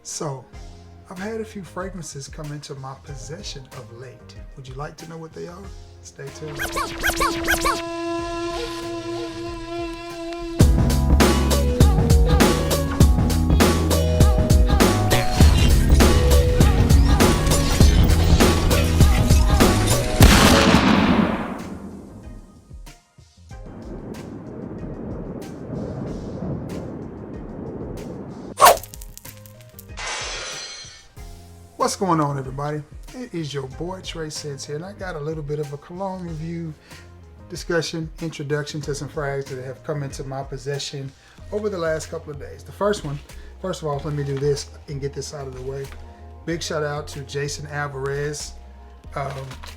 So, I've had a few fragrances come into my possession of late. Would you like to know what they are? Stay tuned. What's going on, everybody? It is your boy Trey Scents here, and I got a little bit of a cologne review, discussion, introduction to some frags that have come into my possession over the last couple of days. The first one, first of all, let me do this and get this out of the way. Big shout out to Jason Alvarez.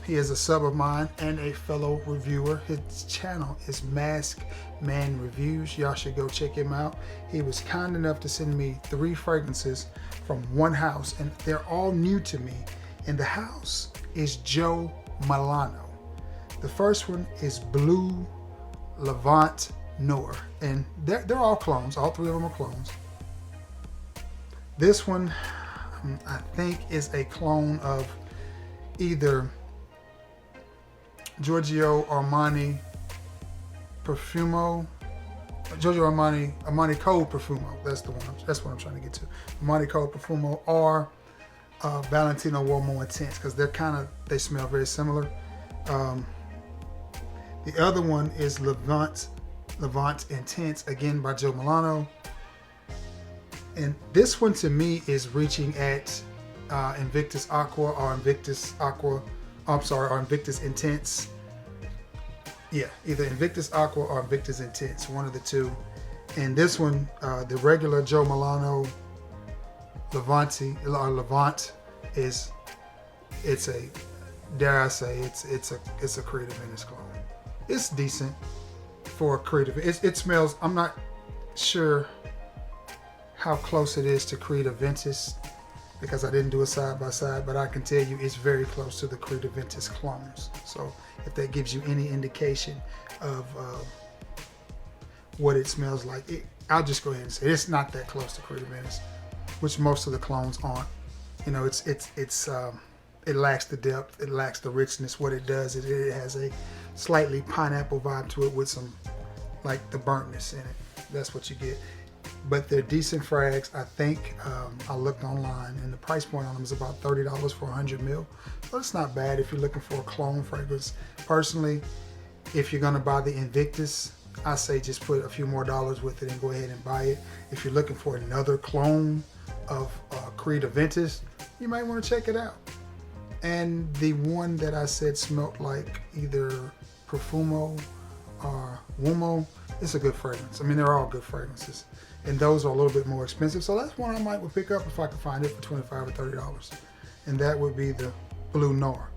He is a sub of mine and a fellow reviewer. His channel is Mask Man Reviews. Y'all should go check him out. He was kind enough to send me 3 fragrances from one house, and they're all new to me. And the house is Jo Malone. The first one is Blue Levant Noir, and they're all clones. All 3 of them are clones. This one, I think, is a clone of either Giorgio Armani Profumo, Giorgio Armani Code Profumo. That's the one. That's what I'm trying to get to. Armani Code Profumo or Valentino Uomo Intense, because they smell very similar. The other one is Levant Intense, again by Jo Malone. And this one to me is reaching at Invictus Aqua or Invictus Aqua, or Invictus Intense. Yeah, either Invictus Aqua or Invictus Intense, one of the two. And this one, the regular Jo Malone Levant is, it's a, dare I say, it's a Creative Ventus clone. It's decent for a Creative. It smells, I'm not sure how close it is to Creative Ventus, because I didn't do a side by side, but I can tell you it's very close to the Creative Ventus clones. So if that gives you any indication of what it smells like, I'll just go ahead and say it's not that close to Creative Ventus, which most of the clones aren't. You know, it lacks the depth, it lacks the richness. What it does is it has a slightly pineapple vibe to it with some, like, the burntness in it. That's what you get. But they're decent frags. I think I looked online, and the price point on them is about $30 for 100 ml. So it's not bad if you're looking for a clone fragrance. Personally, if you're gonna buy the Invictus, I say just put a few more dollars with it and go ahead and buy it. If you're looking for another clone of Creative Ventus, you might want to check it out. And the one that I said smelled like either Profumo or Uomo, it's a good fragrance. I mean, they're all good fragrances. And those are a little bit more expensive. So that's one I might would pick up if I could find it for $25 or $30. And that would be the Blue Noir.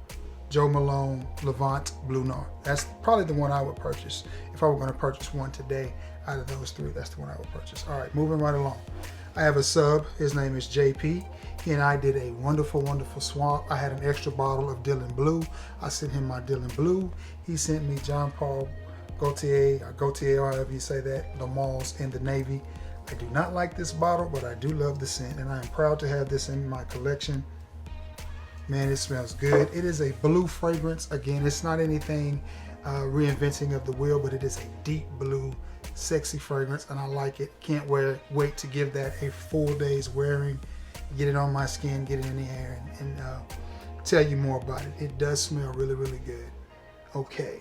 Jo Malone Levant Blue Noir. That's probably the one I would purchase. If I were going to purchase one today out of those 3, that's the one I would purchase. All right, moving right along. I have a sub. His name is JP. He and I did a wonderful, wonderful swap. I had an extra bottle of Dylan Blue. I sent him my Dylan Blue. He sent me Jean Paul Gaultier, or however you say that, the Malls in the navy. I do not like this bottle, but I do love the scent, and I am proud to have this in my collection. Man, it smells good. It is a blue fragrance. Again, it's not anything reinventing of the wheel, but it is a deep blue, sexy fragrance, and I like it. Can't wait to give that a full day's wearing, get it on my skin, get it in the air, and tell you more about it. It does smell really, really good. Okay,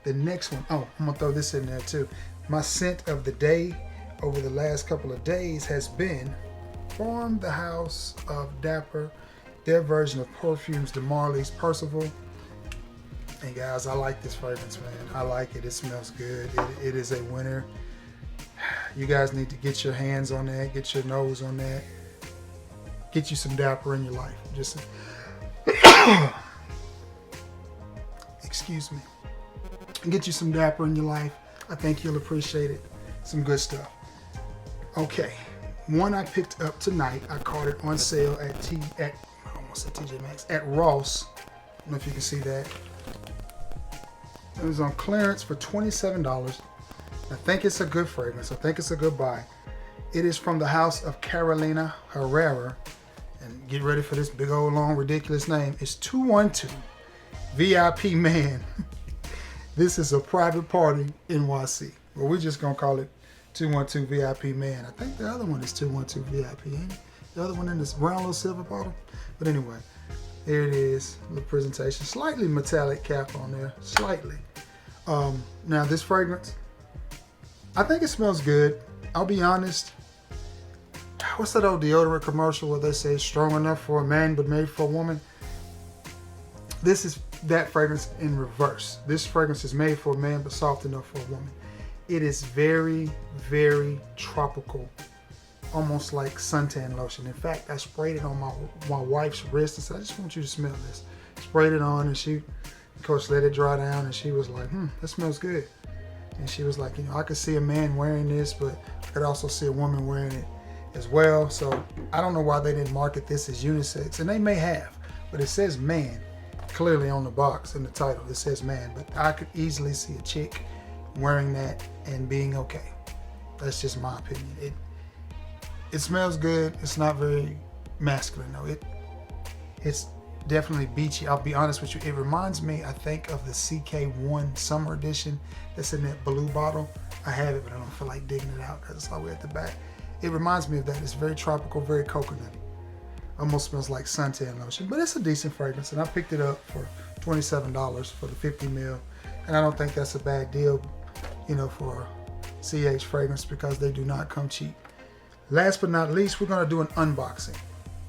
the next one. Oh, I'm gonna throw this in there too. My scent of the day over the last couple of days has been from the house of Dapper, their version of perfumes, the Marley's Percival. And guys, I like this fragrance, man. I like it. It smells good. It is a winner. You guys need to get your hands on that, get your nose on that, get you some Dapper in your life. Just excuse me. Get you some Dapper in your life. I think you'll appreciate it. Some good stuff. Okay, one I picked up tonight. I caught it on sale at I almost said TJ Maxx, at Ross. I don't know if you can see that. It was on clearance for $27. I think it's a good fragrance. I think it's a good buy. It is from the house of Carolina Herrera. And get ready for this big old long ridiculous name. It's 212 VIP Man. This is a private party NYC. Well, we're just going to call it 212 VIP Man. I think the other one is 212 VIP, ain't it? The other one in this round little silver bottle. But anyway, here it is. The presentation. Slightly metallic cap on there. Slightly. Now, this fragrance, I think it smells good. I'll be honest. What's that old deodorant commercial where they say it's strong enough for a man but made for a woman? This is that fragrance in reverse. This fragrance is made for a man but soft enough for a woman. It is very, very tropical, almost like suntan lotion. In fact, I sprayed it on my wife's wrist and said, I just want you to smell this. Sprayed it on, and she, of course, let it dry down, and she was like, that smells good. And she was like, I could see a man wearing this, but I could also see a woman wearing it as well. So I don't know why they didn't market this as unisex, and they may have, but it says man clearly on the box in the title. It says man, but I could easily see a chick wearing that and being okay. That's just my opinion. It smells good. It's not very masculine though. It's definitely beachy. I'll be honest with you. It reminds me, I think, of the CK1 Summer Edition that's in that blue bottle. I have it, but I don't feel like digging it out because it's all the way at the back. It reminds me of that. It's very tropical, very coconutty. Almost smells like suntan lotion, but it's a decent fragrance, and I picked it up for $27 for the 50 ml, and I don't think that's a bad deal, for CH fragrance, because they do not come cheap. Last but not least, we're going to do an unboxing.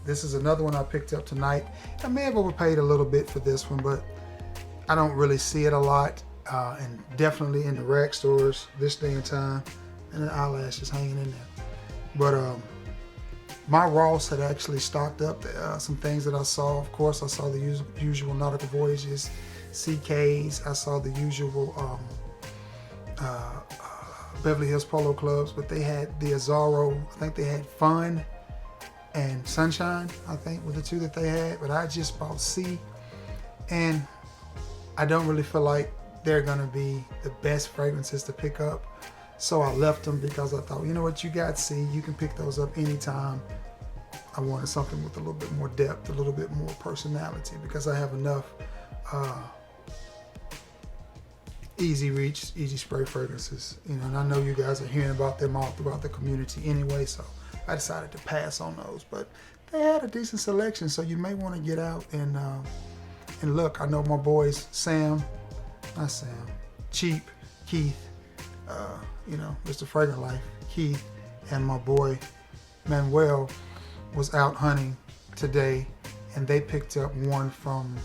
This is another one I picked up tonight. I may have overpaid a little bit for this one, but I don't really see it a lot, and definitely in the rack stores this day and time, and the eyelashes hanging in there. But my Ross had actually stocked up some things that I saw. Of course, I saw the usual Nautical Voyages, CKs. I saw the usual Beverly Hills Polo Clubs, but they had the Azzaro. I think they had Fun and Sunshine, I think, were the two that they had. But I just bought C, and I don't really feel like they're gonna be the best fragrances to pick up. So I left them because I thought, you got C, you can pick those up anytime. I wanted something with a little bit more depth, a little bit more personality, because I have enough easy reach, easy spray fragrances. And I know you guys are hearing about them all throughout the community anyway, so I decided to pass on those. But they had a decent selection, so you may want to get out and look. I know my boys, Cheap, Keith, Mr. Fragrant Life, Keith, and my boy Manuel was out hunting today, and they picked up one from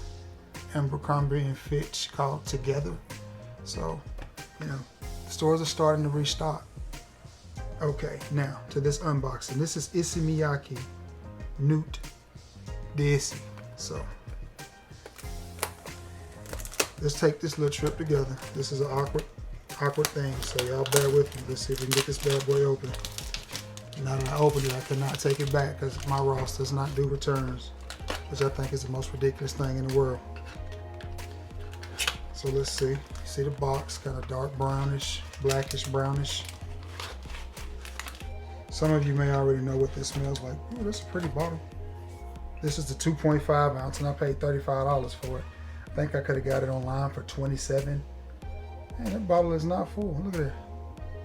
Abercrombie and Fitch called Together. So, the stores are starting to restock. Okay, now to this unboxing. This is Issey Miyake Nude d'Issey. So, let's take this little trip together. This is an awkward thing, so y'all bear with me. Let's see if we can get this bad boy open. Now that I opened it, I cannot take it back because my Ross does not do returns, which I think is the most ridiculous thing in the world. So let's see. See the box, kind of dark brownish, blackish brownish. Some of you may already know what this smells like. Oh, that's a pretty bottle. This is the 2.5 ounce, and I paid $35 for it. I think I could have got it online for $27. Man, that bottle is not full. Look at it.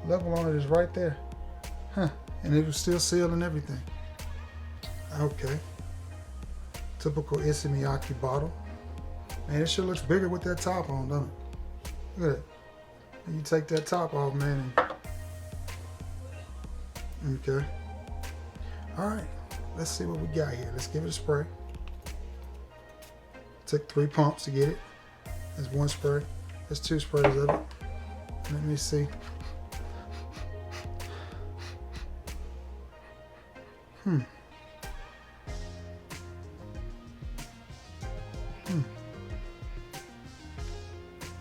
Level on it is right there. Huh. And it was still sealed and everything. Okay. Typical Issey Miyake bottle. Man, it sure looks bigger with that top on, doesn't it? Look at it. And you take that top off, man. Okay. All right. Let's see what we got here. Let's give it a spray. Took 3 pumps to get it. That's 1 spray. That's 2 sprays of it. Let me see.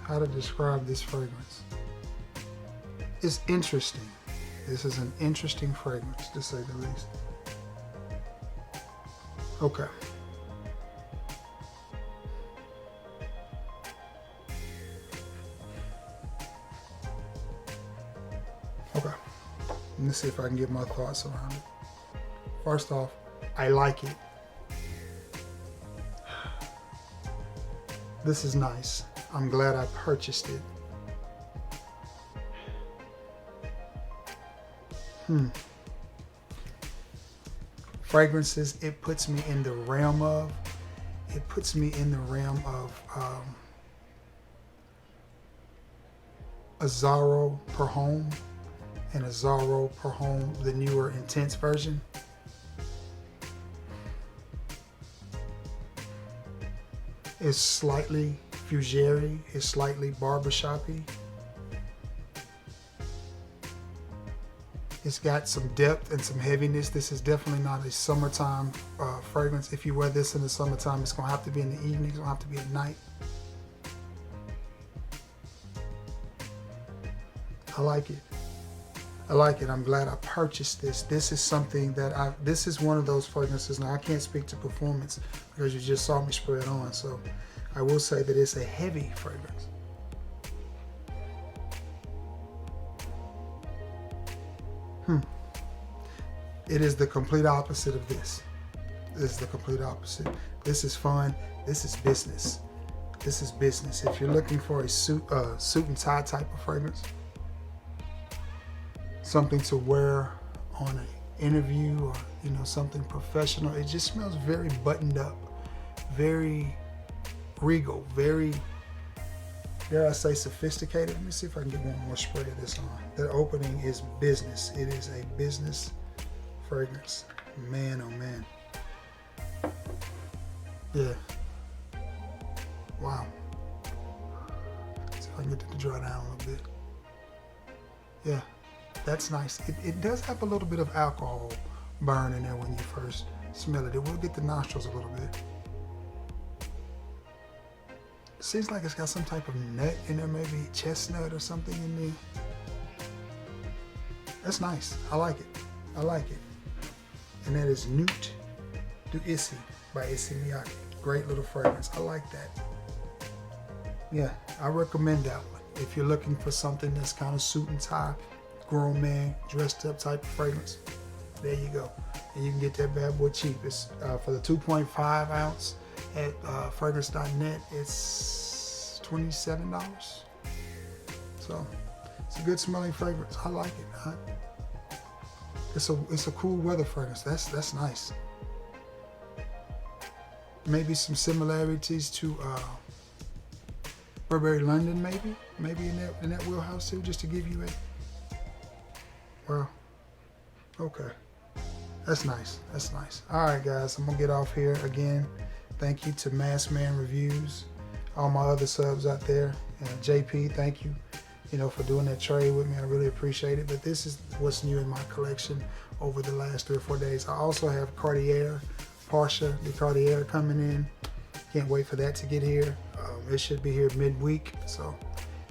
How to describe this fragrance? It's interesting. This is an interesting fragrance, to say the least. Okay. Let me see if I can get my thoughts around it. First off, I like it. This is nice. I'm glad I purchased it. Fragrances, it puts me in the realm of, Azzaro Per Homme and Azzaro Per Homme, the newer intense version. It's slightly fougere, it's slightly barbershoppy. It's got some depth and some heaviness. This is definitely not a summertime fragrance. If you wear this in the summertime, it's gonna have to be in the evening, it's gonna have to be at night. I like it. I like it. I'm glad I purchased this. This is something that this is one of those fragrances. Now I can't speak to performance because you just saw me spray it on. So I will say that it's a heavy fragrance. It is the complete opposite of this. This is the complete opposite. This is fun. This is business. This is business. If you're looking for a suit and tie type of fragrance, something to wear on an interview or something professional, it just smells very buttoned up, very regal, very, dare I say, sophisticated. Let me see if I can get one more spray of this on. The opening is business. It is a business fragrance. Man, oh man. Yeah. Wow. See if I can get it to dry down a little bit. Yeah, that's nice. It does have a little bit of alcohol burn in there when you first smell it. It will get the nostrils a little bit. Seems like it's got some type of nut in there, maybe chestnut or something in there. That's nice. I like it. I like it. And that is Nuit du Issy by Issey Miyake. Great little fragrance. I like that. Yeah, I recommend that one. If you're looking for something that's kind of suit and tie, grown man, dressed up type of fragrance, there you go. And you can get that bad boy cheap. It's for the 2.5 ounce at fragrance.net, it's $27. So it's a good smelling fragrance. I like it. It's a cool weather fragrance. That's nice. Maybe some similarities to Burberry London, maybe in that wheelhouse too, just to give you a. Well, okay, that's nice. That's nice. All right, guys, I'm gonna get off here again. Thank you to Masked Man Reviews, all my other subs out there, and JP. Thank you. For doing that trade with me. I really appreciate it. But this is what's new in my collection over the last 3 or 4 days. I also have Cartier, Porsche de Cartier coming in. Can't wait for that to get here. It should be here midweek. So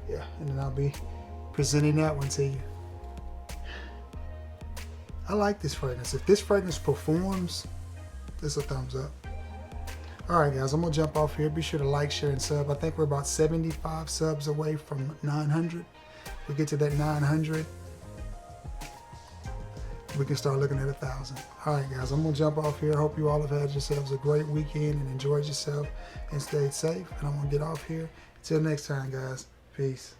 yeah, and then I'll be presenting that one to you. I like this fragrance. If this fragrance performs, this is a thumbs up. All right, guys, I'm gonna jump off here. Be sure to like, share, and sub. I think we're about 75 subs away from 900. We get to that 900, we can start looking at 1,000. All right, guys, I'm gonna jump off here. Hope you all have had yourselves a great weekend and enjoyed yourself and stayed safe. And I'm gonna get off here. Until next time, guys. Peace.